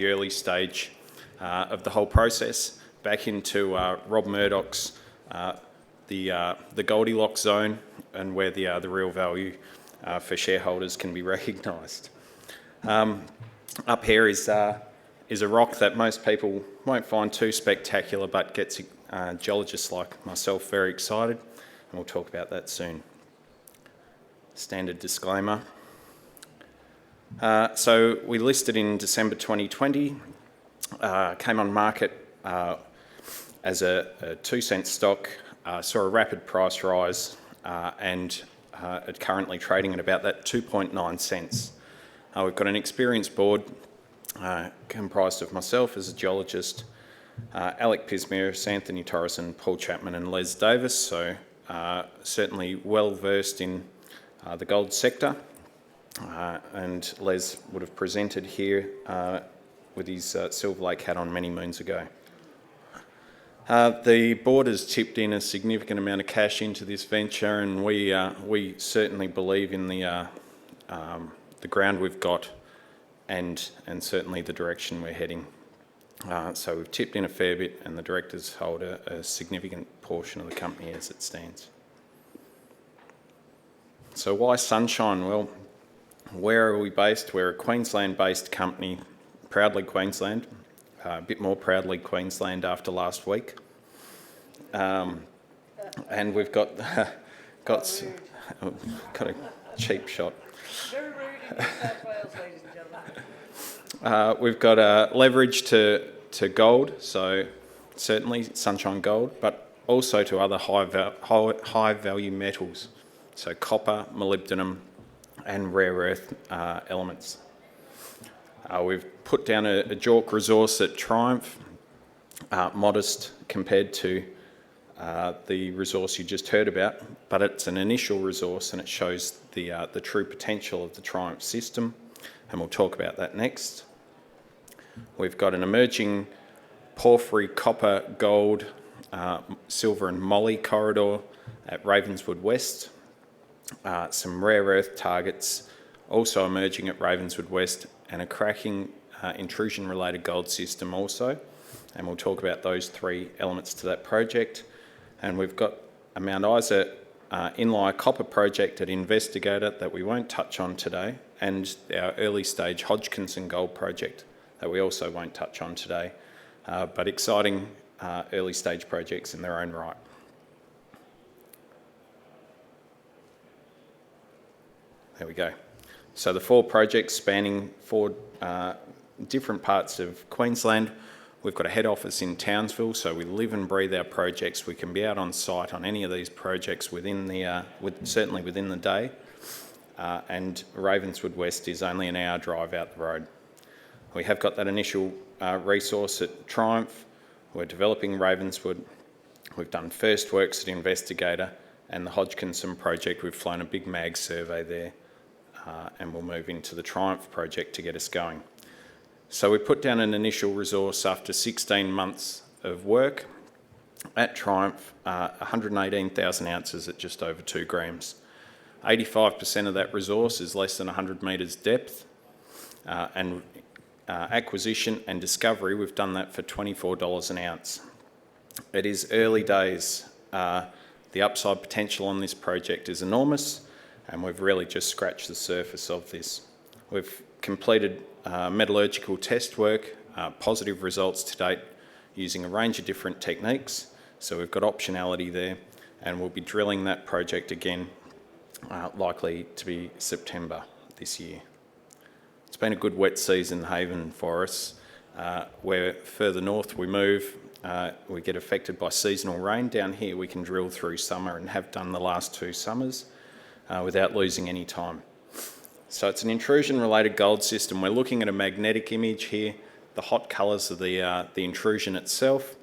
the early stage of the whole process, back into Rob Murdoch's the Goldilocks zone, and where the real value for shareholders can be recognised. Up here is a rock that most people won't find too spectacular, but gets geologists like myself very excited, and we'll talk about that soon. Standard disclaimer. So we listed in December 2020, came on market as a 2 cent stock, saw a rapid price rise, and it's currently trading at about that 2.9 cents. We've got an experienced board comprised of myself as a geologist, Alec Pismiris, Anthony Torreson, Paul Chapman and Les Davis, so certainly well versed in the gold sector. And Les would have presented here with his Silver Lake hat on many moons ago. The board has chipped in a significant amount of cash into this venture, and we certainly believe in the ground we've got and certainly the direction we're heading. So we've chipped in a fair bit, and the directors hold a significant portion of the company as it stands. So why Sunshine? Well, where are we based? We're a Queensland-based company, proudly Queensland, a bit more proudly Queensland after last week. And we've got got a cheap shot. Very rude in New South Wales, ladies and gentlemen. We've got leverage to gold, so certainly Sunshine Gold, but also to other high value metals, so copper, molybdenum, and rare earth elements. We've put down a JORC resource at Triumph, modest compared to the resource you just heard about, but it's an initial resource and it shows the true potential of the Triumph system, and we'll talk about that next. We've got an emerging porphyry copper, gold, silver and moly corridor at Ravenswood West. Some rare earth targets also emerging at Ravenswood West, and a cracking intrusion-related gold system also, and we'll talk about those three elements to that project. And we've got a Mount Isa inlier copper project at Investigator that we won't touch on today, and our early stage Hodgkinson gold project that we also won't touch on today, but exciting early stage projects in their own right. There we go. So the four projects spanning four different parts of Queensland. We've got a head office in Townsville, so we live and breathe our projects. We can be out on site on any of these projects within the certainly within the day. And Ravenswood West is only an hour drive out the road. We have got that initial resource at Triumph. We're developing Ravenswood. We've done first works at Investigator, and the Hodgkinson project, we've flown a big mag survey there. And we'll move into the Triumph project to get us going. So we put down an initial resource after 16 months of work at Triumph, 118,000 ounces at just over 2 grams. 85% of that resource is less than 100 metres depth, and acquisition and discovery, we've done that for $24 an ounce. It is early days. The upside potential on this project is enormous, and we've really just scratched the surface of this. We've completed metallurgical test work, positive results to date using a range of different techniques, so we've got optionality there, and we'll be drilling that project again, likely to be September this year. It's been a good wet season haven for us. Where further north we move, we get affected by seasonal rain. Down here we can drill through summer and have done the last 2 summers without losing any time. So it's an intrusion-related gold system. We're looking at a magnetic image here, the hot colours of the intrusion itself,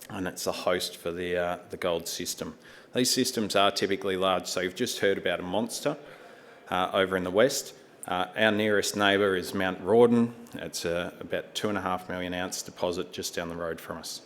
and it's a host for the gold system. These systems are typically large, so you've just heard about a monster over in the west. Our nearest neighbour is Mount Rawdon. It's about 2.5 million ounce deposit just down the road from us.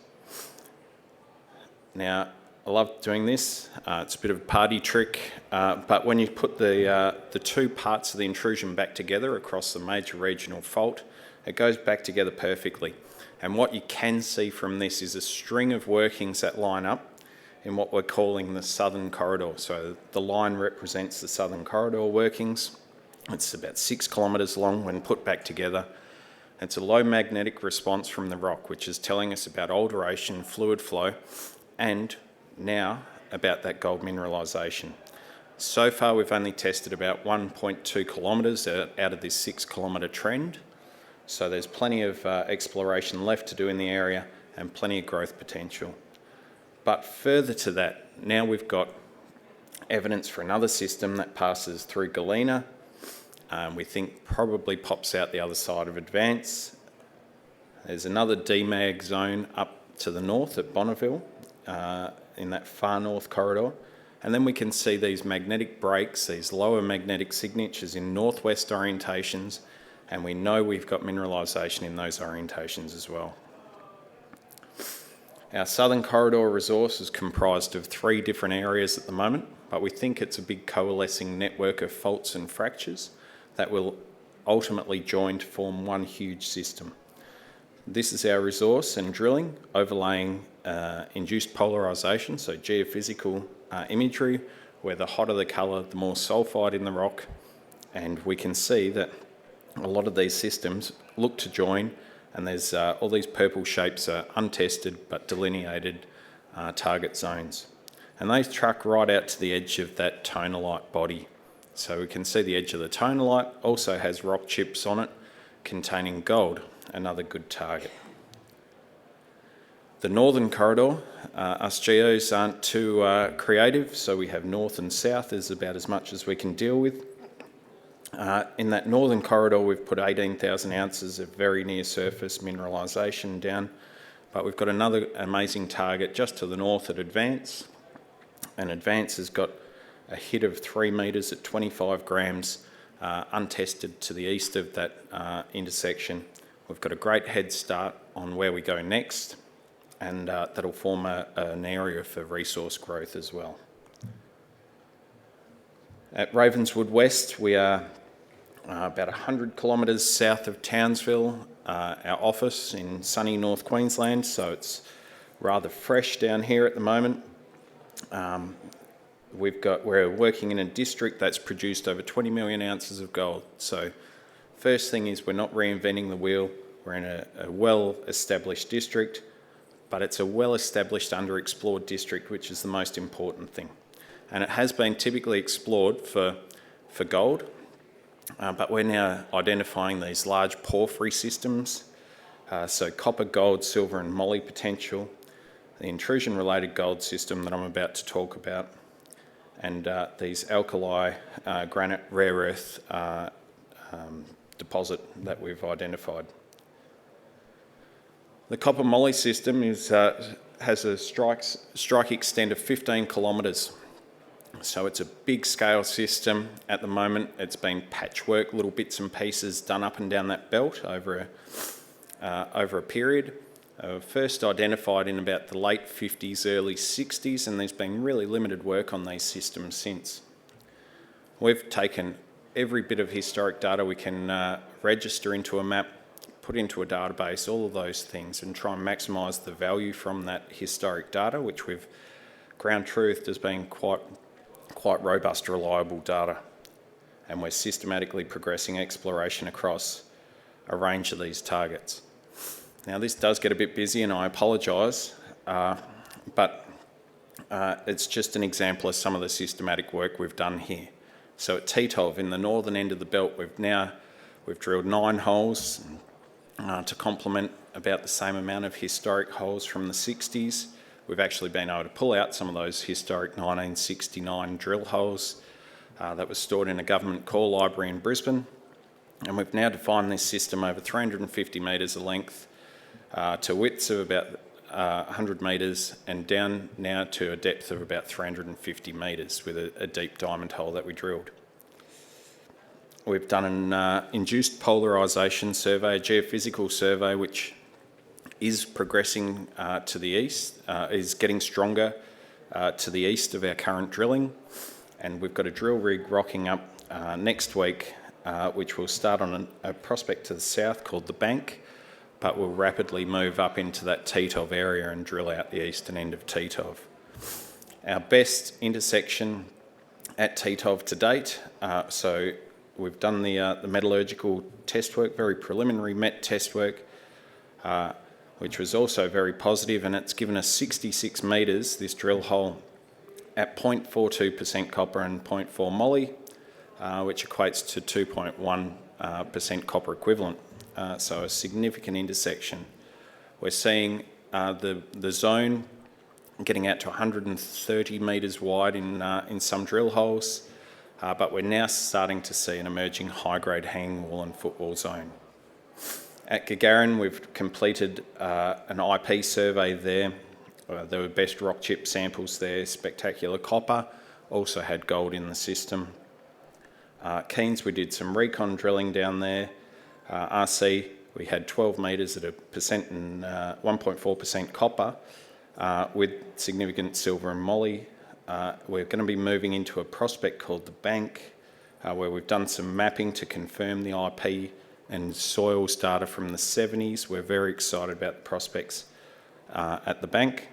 Now, I love doing this. It's a bit of a party trick, but when you put the two parts of the intrusion back together across the major regional fault, It goes back together perfectly. And what you can see from this is a string of workings that line up in what we're calling the southern corridor. So the line represents the southern corridor workings. It's about 6 kilometres long when put back together. It's a low magnetic response from the rock, which is telling us about alteration, fluid flow, and now about that gold mineralisation. So far, we've only tested about 1.2 kilometres out of this 6 kilometre trend. So there's plenty of exploration left to do in the area and plenty of growth potential. But further to that, now we've got evidence for another system that passes through Galena. We think probably pops out the other side of Advance. There's another DMAG zone up to the north at Bonneville in that far north corridor. And then we can see these magnetic breaks, these lower magnetic signatures in northwest orientations, and we know we've got mineralisation in those orientations as well. Our southern corridor resource is comprised of 3 different areas at the moment, but we think it's a big coalescing network of faults and fractures that will ultimately join to form one huge system. This is our resource and drilling overlaying induced polarisation, so geophysical imagery, where the hotter the colour, the more sulphide in the rock, and we can see that a lot of these systems look to join, and there's all these purple shapes are untested but delineated target zones. And they track right out to the edge of that tonalite body. So we can see the edge of the tonalite also has rock chips on it containing gold, another good target. The northern corridor, us geos aren't too creative, so we have north and south is about as much as we can deal with. In that northern corridor, we've put 18,000 ounces of very near surface mineralisation down, but we've got another amazing target just to the north at Advance, and Advance has got a hit of 3 metres at 25 grams untested to the east of that intersection. We've got a great head start on where we go next, and that'll form an area for resource growth as well. At Ravenswood West, we are about 100 kilometres south of Townsville, our office in sunny North Queensland, so it's rather fresh down here at the moment. We're working in a district that's produced over 20 million ounces of gold. So first thing is we're not reinventing the wheel. We're in a well-established district, but it's a well-established underexplored district, which is the most important thing. And it has been typically explored for gold, but we're now identifying these large porphyry systems, so copper, gold, silver and moly potential, the intrusion-related gold system that I'm about to talk about, and these alkali granite rare earth deposit that we've identified. The copper moly system has a strike extent of 15 kilometres. So it's a big scale system at the moment. It's been patchwork, little bits and pieces done up and down that belt over a period. First identified in about the late 50s, early 60s, and there's been really limited work on these systems since. We've taken every bit of historic data we can register into a map, put into a database, all of those things, and try and maximise the value from that historic data, which we've ground truthed as being quite robust, reliable data. And we're systematically progressing exploration across a range of these targets. Now, this does get a bit busy, and I apologise, but it's just an example of some of the systematic work we've done here. So at Titov, in the northern end of the belt, we've drilled 9 holes to complement about the same amount of historic holes from the 60s. We've actually been able to pull out some of those historic 1969 drill holes that was stored in a government core library in Brisbane. And we've now defined this system over 350 metres of length to widths of about 100 metres and down now to a depth of about 350 metres with a deep diamond hole that we drilled. We've done an induced polarisation survey, a geophysical survey, which is progressing to the east, is getting stronger to the east of our current drilling. And we've got a drill rig rocking up next week which will start on a prospect to the south called the Bank, but will rapidly move up into that Titov area and drill out the eastern end of Titov. Our best intersection at Titov to date, so we've done the metallurgical test work, very preliminary met test work, which was also very positive, and it's given us 66 metres, this drill hole, at 0.42% copper and 0.4 moly, which equates to 2.1% copper equivalent. So a significant intersection. We're seeing the zone getting out to 130 metres wide in some drill holes, but we're now starting to see an emerging high-grade hanging wall and footwall zone. At Gagarin, we've completed an IP survey there. There were best rock chip samples there, spectacular copper, also had gold in the system. Keys, we did some recon drilling down there. RC, we had 12 metres at 1.4% copper with significant silver and moly. We're going to be moving into a prospect called the Bank, where we've done some mapping to confirm the IP and soils data from the 70s. We're very excited about the prospects at the Bank.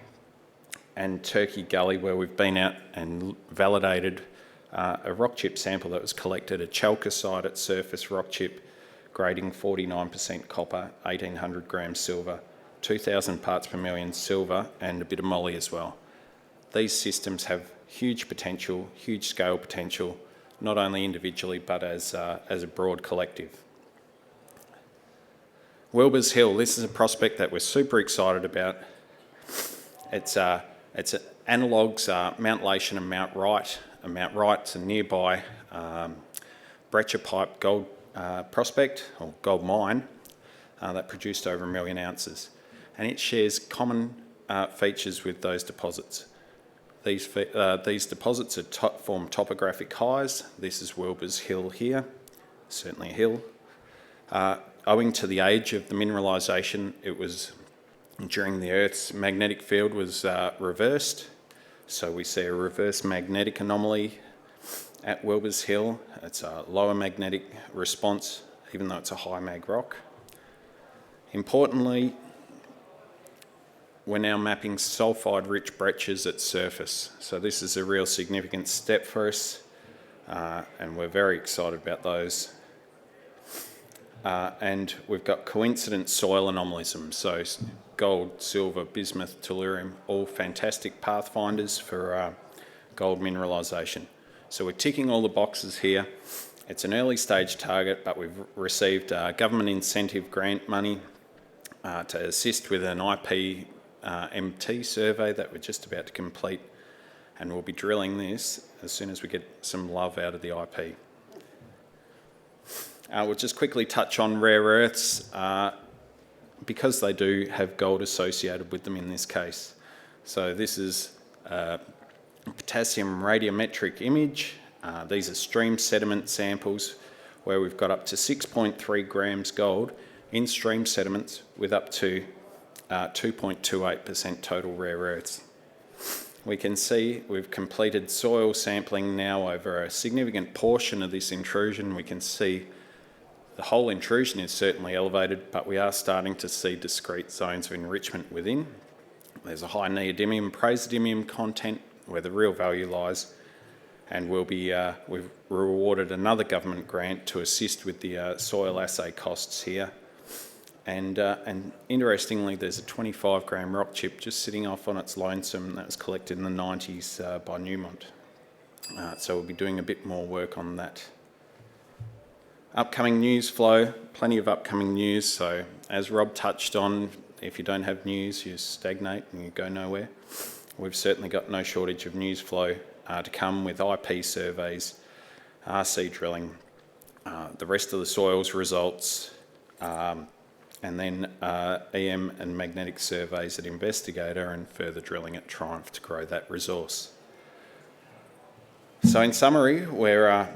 And Turkey Gully, where we've been out and validated a rock chip sample that was collected at chalcocite at surface rock chip, grading 49% copper, 1,800 grams silver, 2,000 parts per million silver, and a bit of moly as well. These systems have huge potential, huge scale potential, not only individually but as a broad collective. Wilbur's Hill, this is a prospect that we're super excited about. It's analogues Mount Lation and Mount Wright. Mount Wright's a nearby breccia pipe gold prospect or gold mine that produced over 1 million ounces, and it shares common features with those deposits. These deposits form topographic highs. This is Wilbur's Hill here, certainly a hill. Owing to the age of the mineralisation, it was during the Earth's magnetic field was reversed, so we see a reverse magnetic anomaly at Wilbur's Hill. It's a lower magnetic response, even though it's a high mag rock. Importantly, we're now mapping sulphide-rich breccias at surface, so this is a real significant step for us, and we're very excited about those. And we've got coincident soil anomalism, so gold, silver, bismuth, tellurium, all fantastic pathfinders for gold mineralisation. So we're ticking all the boxes here. It's an early stage target, but we've received government incentive grant money to assist with an IP MT survey that we're just about to complete, and we'll be drilling this as soon as we get some love out of the IP. We'll just quickly touch on rare earths because they do have gold associated with them in this case. So this is a potassium radiometric image. These are stream sediment samples where we've got up to 6.3 grams gold in stream sediments with up to 2.28% total rare earths. We can see we've completed soil sampling now over a significant portion of this intrusion. We can see the whole intrusion is certainly elevated, but we are starting to see discrete zones of enrichment within. There's a high neodymium, praseodymium content where the real value lies, and we've rewarded another government grant to assist with the soil assay costs here. And interestingly, there's a 25 gram rock chip just sitting off on its lonesome that was collected in the 90s by Newmont. So we'll be doing a bit more work on that. Upcoming news flow, plenty of upcoming news. So as Rob touched on, if you don't have news, you stagnate and you go nowhere. We've certainly got no shortage of news flow to come with IP surveys, RC drilling, the rest of the soils results, and then EM and magnetic surveys at Investigator and further drilling at Triumph to grow that resource. So in summary, we're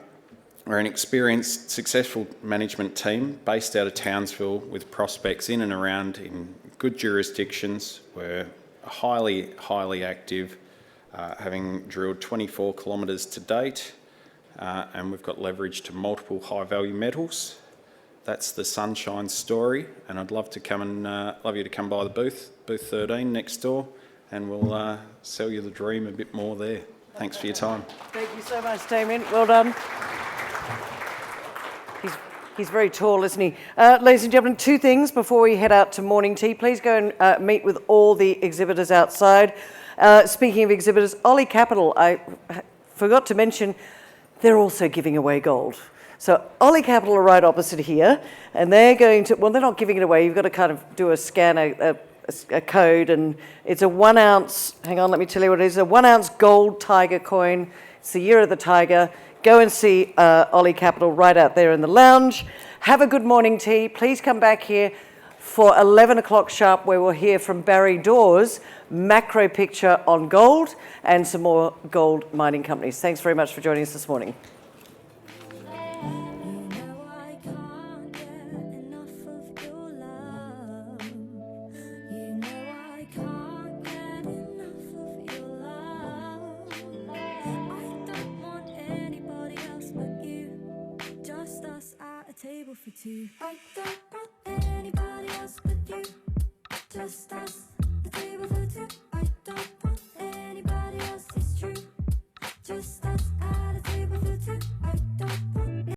an experienced, successful management team based out of Townsville with prospects in and around in good jurisdictions. We're highly active, having drilled 24 kilometres to date, and we've got leverage to multiple high-value metals. That's the Sunshine story, and I'd love to love you to come by the booth 13 next door, and we'll sell you the dream a bit more there. Thanks for your time. Thank you so much, Damien. Well done. He's very tall, isn't he? Ladies and gentlemen, two things before we head out to morning tea. Please go and meet with all the exhibitors outside. Speaking of exhibitors, Ollie Capital, I forgot to mention, they're also giving away gold. So Ollie Capital are right opposite here, and they're going to, well, they're not giving it away. You've got to kind of do a scan, a code, and it's a 1 ounce, hang on, let me tell you what it is, a 1 ounce gold tiger coin. It's the year of the tiger. Go and see Ollie Capital right out there in the lounge. Have a good morning tea. Please come back here for 11 o'clock sharp, where we'll hear from Barry Dawes, macro picture on gold and some more gold mining companies. Thanks very much for joining us this morning. Table for two. I don't want anybody else but you. Just us, the table for two.